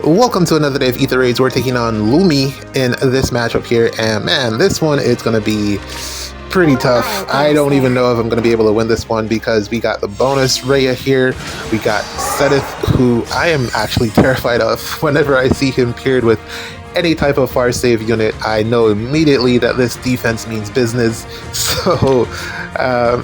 Welcome to another day of Ether Raids. We're taking on Lumi in this matchup here, and man, this one is going to be pretty tough. I don't even know if I'm going to be able to win this one because we got the bonus Rhea here. We got Caeda, who I am actually terrified of. Whenever I see him paired with any type of fire save unit, I know immediately that this defense means business. So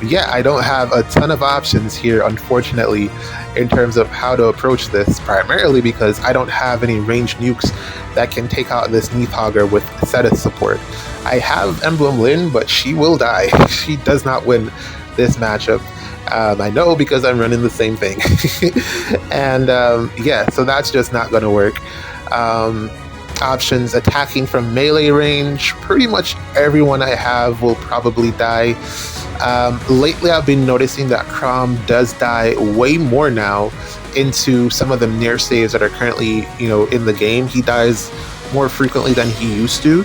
yeah, I don't have a ton of options here, unfortunately, in terms of how to approach this, primarily because I don't have any ranged nukes that can take out this Neathhogger with Caeda's support. I have Emblem Lyn, but she will die. She does not win this matchup. I know because I'm running the same thing. And yeah, so that's just not going to work. Options: attacking from melee range. Pretty much everyone I have will probably die. Lately I've been noticing that Crom does die way more now into some of the near saves that are currently, in the game. He dies more frequently than he used to.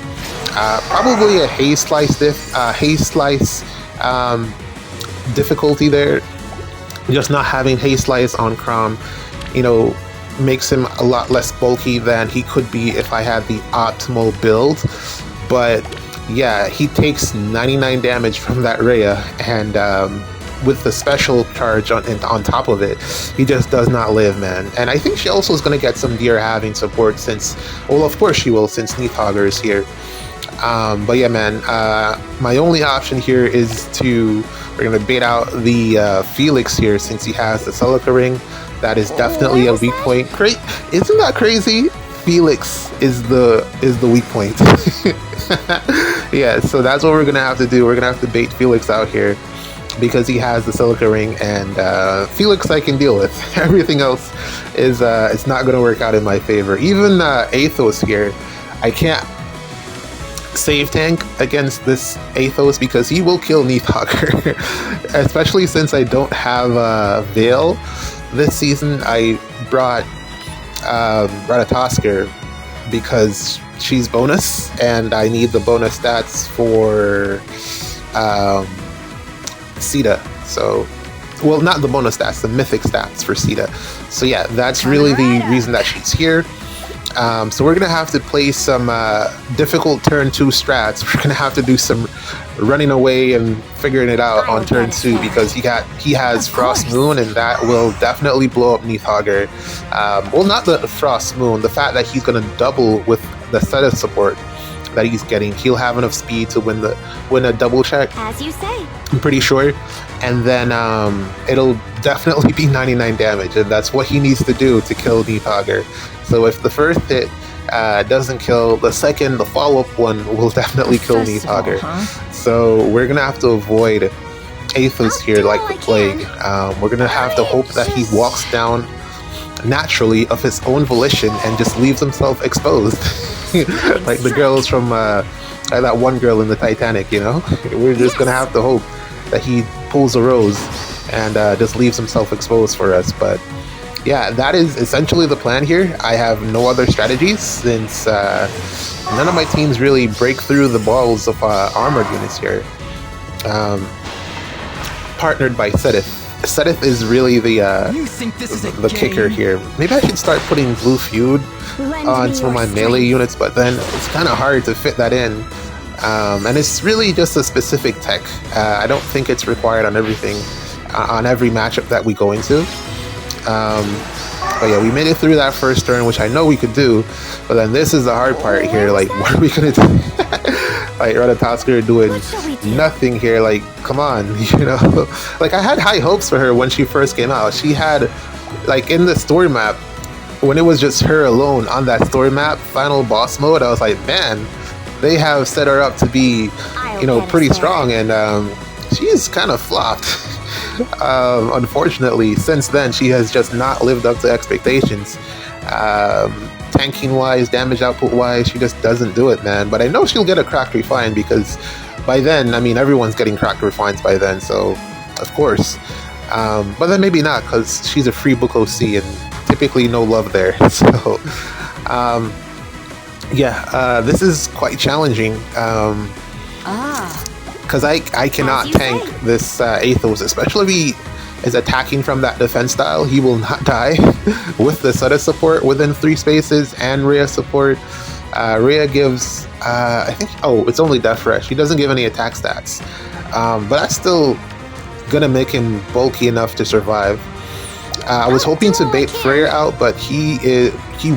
Probably a haze slice difficulty there. Just not having haze slice on Crom, makes him a lot less bulky than he could be if I had the optimal build. But yeah, he takes 99 damage from that Rhea, and with the special charge on top of it, he just does not live, man. And I think she also is going to get some Deer having support since, well, of course she will, since Neathhogger is here. But yeah, man, my only option here is we're going to bait out the Felix here since he has the Celica Ring. That is definitely a weak point. Great, isn't that crazy? Felix is the weak point. Yeah, so that's what we're gonna have to do. We're gonna have to bait Felix out here because he has the Celica Ring, and Felix I can deal with. Everything else is it's not gonna work out in my favor. Even Athos here, I can't save tank against this Athos because he will kill Neathhogger. Especially since I don't have Veil. This season I brought Ratatosker because she's bonus and I need the bonus stats for Caeda. So, well, not the bonus stats, the mythic stats for Caeda. So yeah, that's really the reason that she's here. So we're gonna have to play some difficult turn 2 strats. We're gonna have to do some running away and figuring it out on turn 2 because he has Frost Moon, and that will definitely blow up Neathhogger. Well, not the Frost Moon, the fact that he's gonna double with the Caeda support that he's getting. He'll have enough speed to win a double check, as you say. I'm pretty sure. And then it'll definitely be 99 damage, and that's what he needs to do to kill Neathhogger. So if the first hit doesn't kill, the follow-up one will definitely kill Neathhogger. So we're gonna have to avoid Athos here like the plague. We're gonna have to hope that he walks down naturally of his own volition and just leaves himself exposed. Like the girls from that one girl in the Titanic, We're just gonna have to hope that he pulls a Rose and just leaves himself exposed for us. But yeah, that is essentially the plan here. I have no other strategies since none of my teams really break through the balls of armored units here. Partnered by Caeda. Caeda is really the kicker here. Maybe I should start putting Blue Feud on some of my melee units, but then it's kind of hard to fit that in. And it's really just a specific tech. I don't think it's required on everything, on every matchup that we go into. But yeah, we made it through that first turn, which I know we could do. But then this is the hard part here. Like, what are we gonna do? Like, Ratatosker doing nothing here. Like, come on, Like, I had high hopes for her when she first came out. She had, like, in the story map, when it was just her alone on that story map, final boss mode, I was like, man, they have set her up to be, pretty strong, and she's kind of flopped. Unfortunately, since then, she has just not lived up to expectations. Tanking wise, damage output wise, she just doesn't do it, man. But I know she'll get a cracked refine because by then, everyone's getting cracked refines by then, so of course. But then maybe not, because she's a free book OC and typically no love there. So yeah, this is quite challenging. Because I cannot tank this Athos, especially is attacking from that defense style, he will not die with the Sutta support within 3 spaces and Rhea support. Rhea gives, I think, it's only Death Rush. He doesn't give any attack stats. But that's still gonna make him bulky enough to survive. I was hoping to bait Freyr out, but he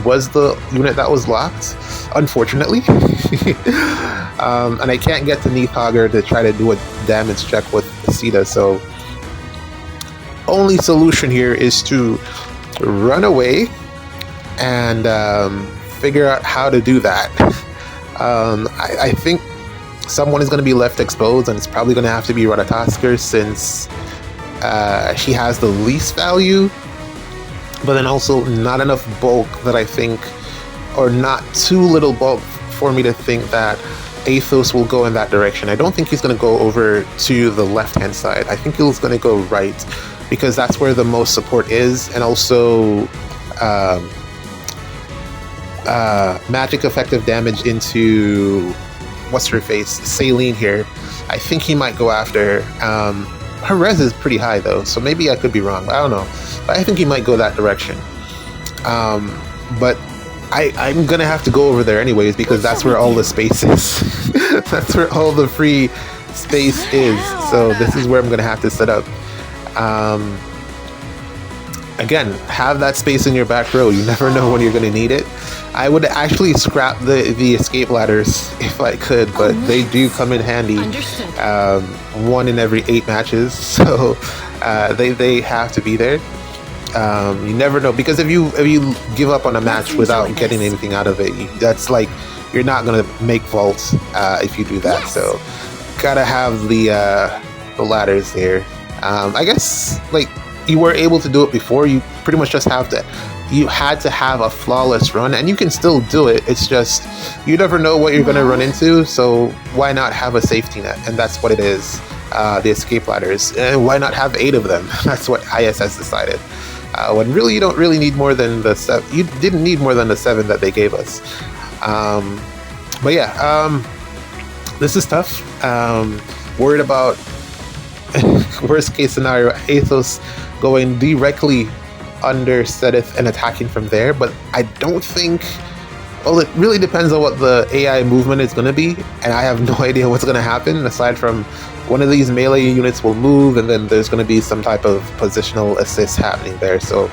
was the unit that was locked, unfortunately. And I can't get to Neathogger to try to do a damage check with Caeda, so only solution here is to run away and figure out how to do that. I think someone is going to be left exposed, and it's probably going to have to be Ratatosker, since she has the least value, but then also not enough bulk that I think, or not too little bulk for me to think that Athos will go in that direction. I don't think he's going to go over to the left-hand side. I think he's going to go right, because that's where the most support is, and also magic effective damage into what's her face, Saline here. I think he might go after. Her res is pretty high though, so maybe I could be wrong. I don't know, but I think he might go that direction. But I'm gonna have to go over there anyways, because that's where all the space is. That's where all the free space is. So this is where I'm gonna have to set up. Again, have that space in your back row. You never know when you're gonna need it. I would actually scrap the escape ladders if I could, but they do come in handy. 1 in every 8 matches, so they have to be there. You never know, because if you give up on a match without getting anything out of it, that's like, you're not gonna make vaults if you do that. So gotta have the ladders there. I guess, like, you were able to do it before. You pretty much just have to. You had to have a flawless run, and you can still do it. It's just, you never know what you're going to run into, so why not have a safety net? And that's what it is, the escape ladders. And why not have 8 of them? That's what ISS decided. When really you don't really need more than the 7. You didn't need more than the 7 that they gave us. But yeah, this is tough. Worried about worst case scenario, Athos going directly under Sedith and attacking from there, but I don't think, well, it really depends on what the AI movement is going to be, and I have no idea what's going to happen, aside from one of these melee units will move, and then there's going to be some type of positional assist happening there. So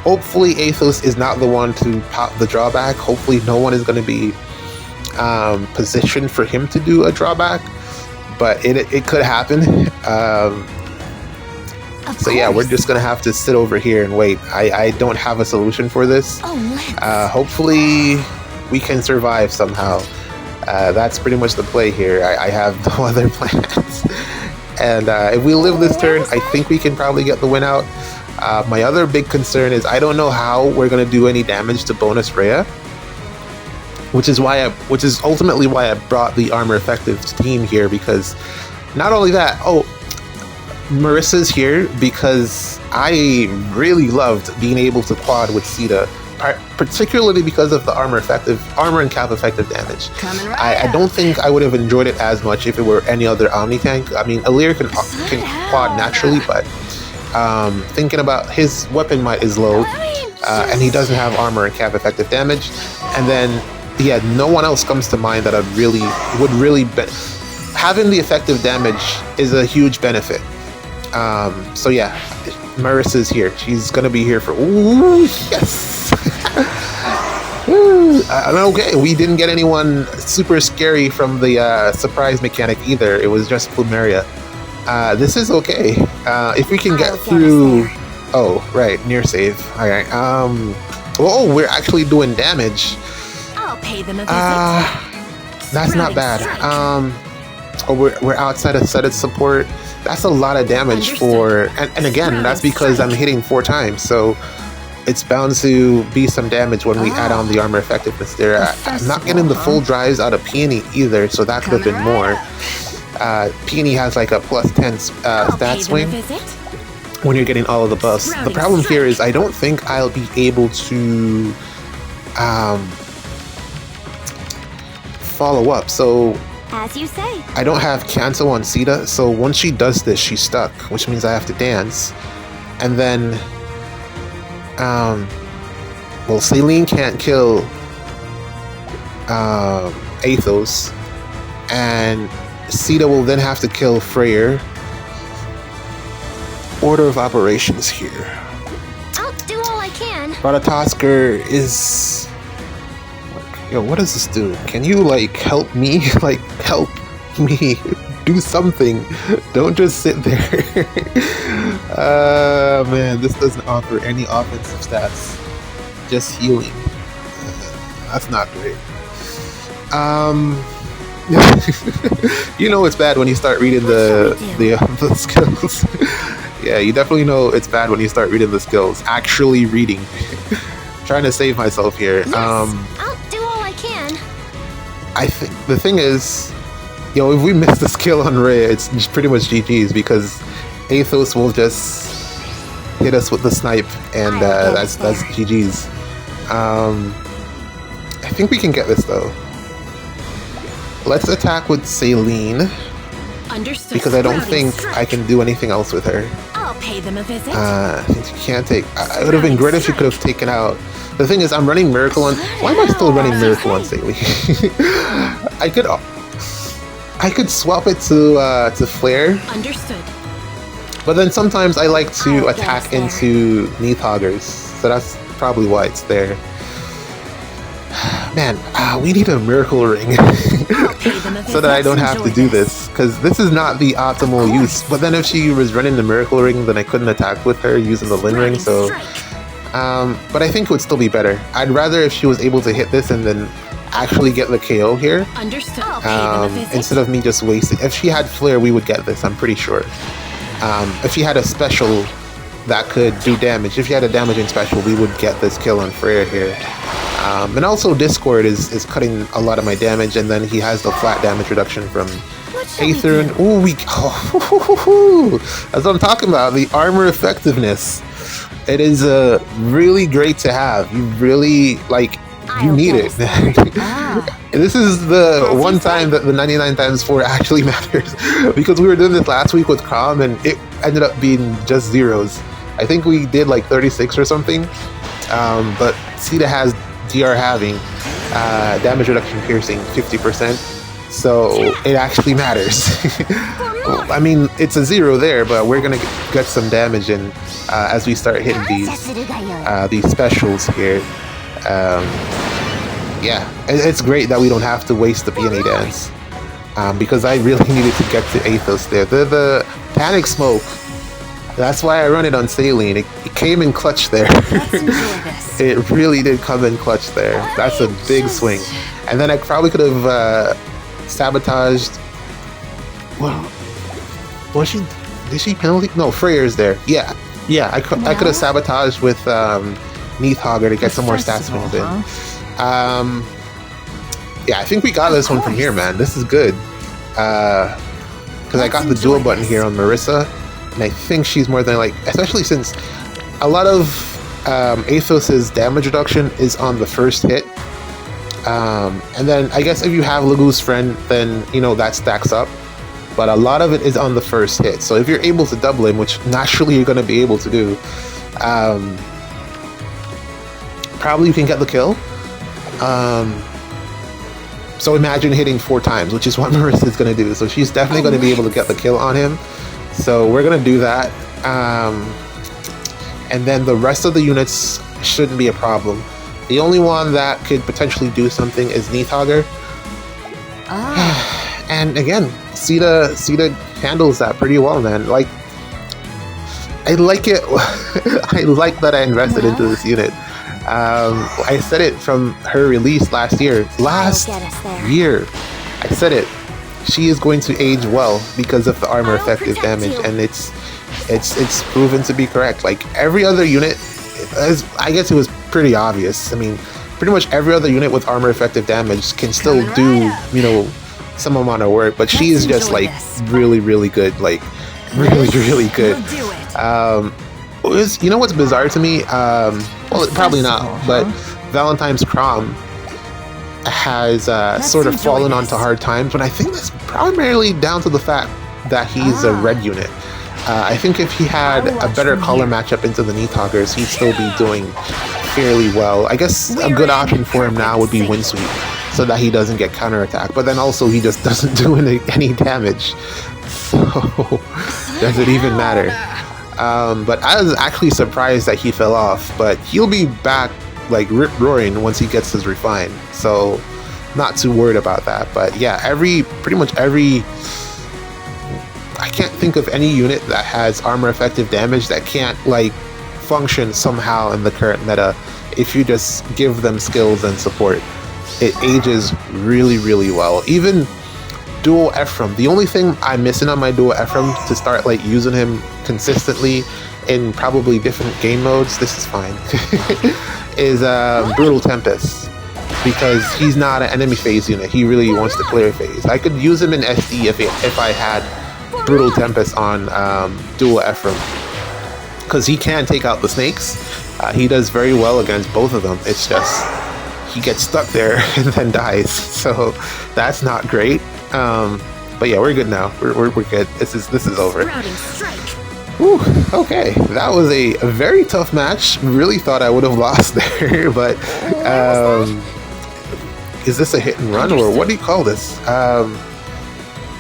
hopefully Athos is not the one to pop the drawback. Hopefully no one is going to be positioned for him to do a drawback, but it could happen. So yeah, we're just gonna have to sit over here and wait. I don't have a solution for this. Hopefully we can survive somehow. That's pretty much the play here. I have no other plans. And if we live this turn, I think we can probably get the win out. My other big concern is I don't know how we're gonna do any damage to bonus Rhea, which is ultimately why I brought the armor effective team here, because not only that, Marissa's here because I really loved being able to quad with Caeda, particularly because of the armor and cap effective damage. I don't think I would have enjoyed it as much if it were any other Omni tank. I mean, Alir can quad naturally, but thinking about his weapon might is low, and he doesn't have armor and cap effective damage, and then no one else comes to mind that would really having the effective damage is a huge benefit. So yeah, Marissa's here. She's gonna be here for, ooh, yes. Okay, we didn't get anyone super scary from the surprise mechanic either. It was just Plumeria. This is okay. If we can get through, right, near save. All right. We're actually doing damage. I'll pay them a visit. That's not bad. We're outside of set support. That's a lot of damage for, and again, that's because I'm hitting 4 times, so it's bound to be some damage when we add on the armor effectiveness there. I'm not getting the full drives out of Peony either, so that could have been more. Peony has like a +10 stat swing when you're getting all of the buffs. The problem here is I don't think I'll be able to follow up, so as you say. I don't have cancel on Caeda, so once she does this, she's stuck, which means I have to dance. And then, well, Celine can't kill Athos, and Caeda will then have to kill Freyr. Order of operations here. I'll do all I can. Ratatosker is... Yo, what does this do? Can you, like, help me? Like, help me do something. Don't just sit there. Man, this doesn't offer any offensive stats. Just healing. That's not great. You know it's bad when you start reading the skills. Yeah, you definitely know it's bad when you start reading the skills. Actually reading. Trying to save myself here. Yes, I'll do all I can. I think the thing is, if we miss the skill on Rhea, it's just pretty much GG's, because Athos will just hit us with the snipe, and that's GG's. I think we can get this though. Let's attack with Celine. Understood. Because I don't think I can do anything else with her. I'll pay them a visit. Since you can't take... it would have been great if you could have taken out... The thing is, I'm running Miracle on... Why am I still running Miracle on Celine? I could swap it to Flare. Understood. But then sometimes I like to attack into Neathhoggers. So that's probably why it's there. Man, we need a Miracle Ring. So that I don't have to do this, because this is not the optimal use. But then if she was running the Miracle Ring, then I couldn't attack with her using the Lin Ring, so... but I think it would still be better. I'd rather if she was able to hit this and then actually get the KO here. Understood. Instead of me just wasting... If she had Flare, we would get this, I'm pretty sure. If she had a special that could do damage, if she had a damaging special, we would get this kill on Freya here. And also Discord is cutting a lot of my damage, and then he has the flat damage reduction from Ather, and that's what I'm talking about, the armor effectiveness. It is really great to have. You really, you need it. This is the one time that the 99 times 4 actually matters, because we were doing this last week with Crom, and it ended up being just zeros. I think we did like 36 or something, but Caeda has DR halving, damage reduction piercing 50%, so it actually matters. I mean, it's a 0 there, but we're gonna get some damage in as we start hitting these specials here. Yeah, it's great that we don't have to waste the peony dance, because I really needed to get to Athos there. The panic smoke, that's why I run it on Saline. It came in clutch there. It really did come in clutch there. That's a big swing. And then I probably could have sabotaged... Well, did she penalty? No, Freyr's there. Yeah, I could have sabotaged with Neathhogger to get some more stats filled in. Yeah, I think we got this one from here, man. This is good. Because I got the dual button here on Marissa, and I think she's more than especially since a lot of Athos's damage reduction is on the first hit. And then I guess if you have Lagu's friend, then that stacks up. But a lot of it is on the first hit. So if you're able to double him, which naturally you're going to be able to do, probably you can get the kill. So imagine hitting 4 times, which is what Marissa is going to do. So she's definitely going to be able to get the kill on him. So we're going to do that. And then the rest of the units shouldn't be a problem. The only one that could potentially do something is Neathhogger. And again, Caeda handles that pretty well, man. I like it. I like that I invested into this unit. I said it from her release last year. I said it. She is going to age well because of the armor effective damage, and it's proven to be correct. Every other unit, I guess it was pretty obvious. I mean, pretty much every other unit with armor effective damage can still do, some amount of work, but she is just really, really good. Really good. What's bizarre to me? Well, probably not, but Valentine's Crom has sort of fallen onto hard times, but I think that's primarily down to the fact that he's a red unit. I think if he had a better color matchup into the Neathoggers, he'd still be doing fairly well. I guess a good option for him now would be Windsweep, so that he doesn't get counterattacked. But then also he just doesn't do any damage, so does it even matter? But I was actually surprised that he fell off, but he'll be back like rip-roaring once he gets his refine, so not too worried about that. But yeah, pretty much every I can't think of any unit that has armor effective damage that can't like function somehow in the current meta if you just give them skills and support. It ages really well. Even dual Ephraim, the only thing I'm missing on my dual Ephraim to start like using him consistently in probably different game modes, this is fine, is Brutal Tempest, because he's not an enemy phase unit. He really wants to clear phase. I could use him in SD if I had Brutal Tempest on dual Ephraim, because he can take out the snakes. He does very well against both of them. It's just he gets stuck there and then dies, so that's not great. But yeah, we're good now. We're good. This is over. Whew, okay, that was a very tough match. Really thought I would have lost there, but is this a hit and run, or what do you call this?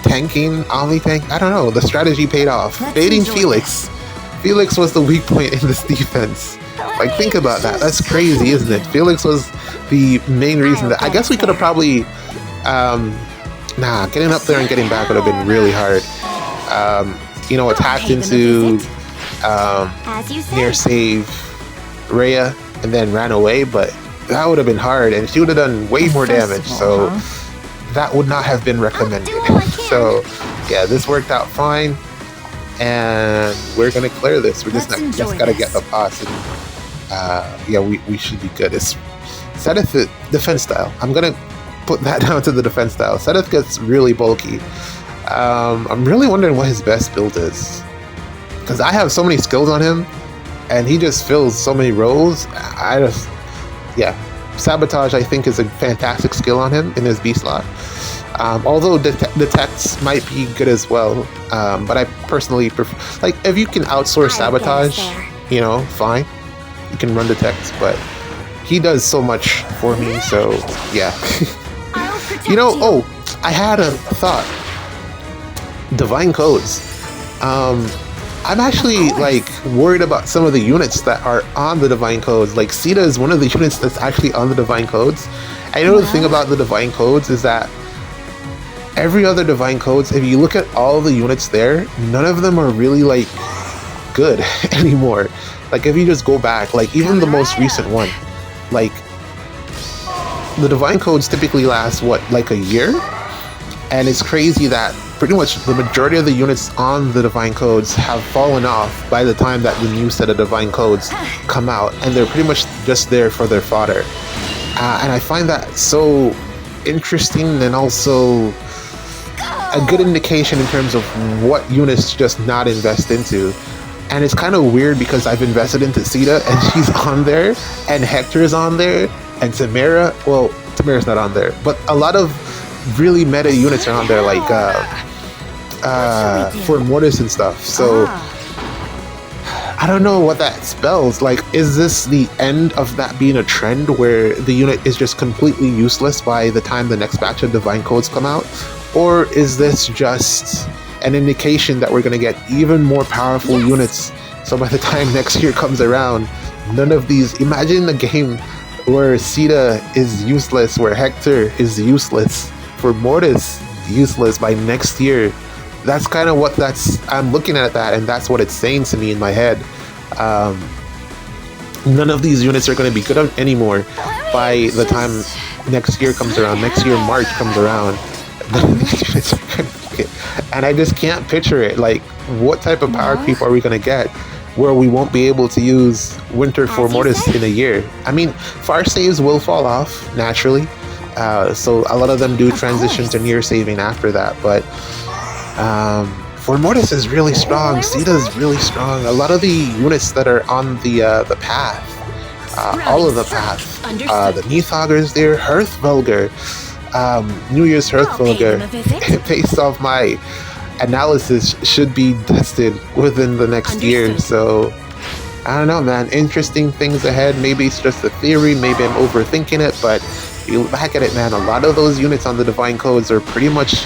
Tanking, Omni tank? I don't know. The strategy paid off. Baiting Felix. Felix was the weak point in this defense. Like, think about that. That's crazy, isn't it? Felix was the main reason that I guess we could have probably getting up there and getting back would have been really hard. You know, attacked into near save Rhea and then ran away, but that would have been hard, and she would have done way more damage, so that would not have been recommended. So yeah, this worked out fine, and we're gonna clear this. We're just gotta get the boss, and yeah, we should be good. It's Seth's defense style. I'm gonna put that down to the defense style. Seth gets really bulky. I'm really wondering what his best build is, because I have so many skills on him and he just fills so many roles. Yeah, Sabotage I think is a fantastic skill on him in his B slot, although Detects might be good as well, but I personally prefer, like, if you can outsource Sabotage, you know, fine, you can run Detects, but he does so much for me, so yeah. You know, oh, I had a thought. Divine Codes. I'm actually like worried about some of the units that are on the Divine Codes. Like Caeda is one of the units that's actually on the Divine Codes. I know the thing about the Divine Codes is that every other Divine Codes, if you look at all the units there, none of them are really like good anymore. Like if you just go back, like even the most recent one, like the Divine Codes typically last what, like a year? And it's crazy that pretty much the majority of the units on the Divine Codes have fallen off by the time that the new set of Divine Codes come out, and they're pretty much just there for their fodder. And I find that so interesting, and also a good indication in terms of what units to just not invest into. And it's kind of weird because I've invested into Caeda and she's on there, and Hector is on there, and Tamara, well, Tamara's not on there, but a lot of really meta units are on there, like for Mortis and stuff. So I don't know what that spells. Like, is this the end of that being a trend where the unit is just completely useless by the time the next batch of Divine Codes come out? Or is this just an indication that we're going to get even more powerful units, so by the time next year comes around, none of these... Imagine a game where Caeda is useless, where Hector is useless, for Mortis useless by next year. That's kind of what I'm looking at that, and that's what it's saying to me in my head. None of these units are going to be good anymore by the time next year comes around. Next year March comes around, and I just can't picture it. Like, what type of power creep are we going to get where we won't be able to use Winter for Mortis in a year? I mean, far saves will fall off naturally, so a lot of them do transition to near saving after that, but for Mortis is really strong. Caeda is really strong. A lot of the units that are on the path, all of the path, the Neathoggers there, Hearthvulgar, New Year's Hearthvulgar, based off my analysis should be tested within the next year. Understood. So I don't know, man. Interesting things ahead. Maybe it's just a theory. Maybe I'm overthinking it. But you look back at it, man. A lot of those units on the Divine Codes are pretty much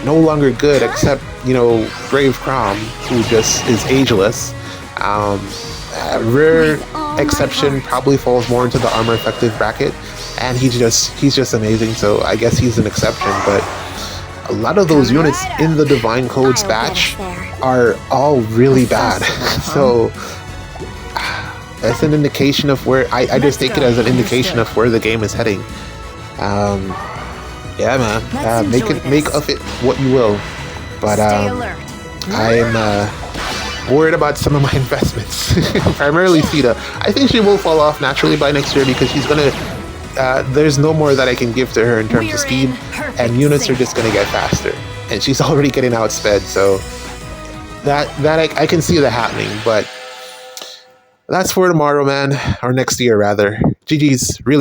no longer good, except, you know, Brave Crom, who just is ageless. A rare exception probably falls more into the armor effective bracket, and he's just amazing. So I guess he's an exception. But a lot of those units in the Divine Codes batch are all really bad. So that's an indication of where I just take it as an indication of where the game is heading. Yeah, man. Make of it what you will. But I'm worried about some of my investments. Primarily Caeda. I think she will fall off naturally by next year because she's gonna. There's no more that I can give to her in terms of speed, and units are just gonna get faster. And she's already getting outsped, so that I can see that happening. But that's for tomorrow, man, or next year rather. GG's, really.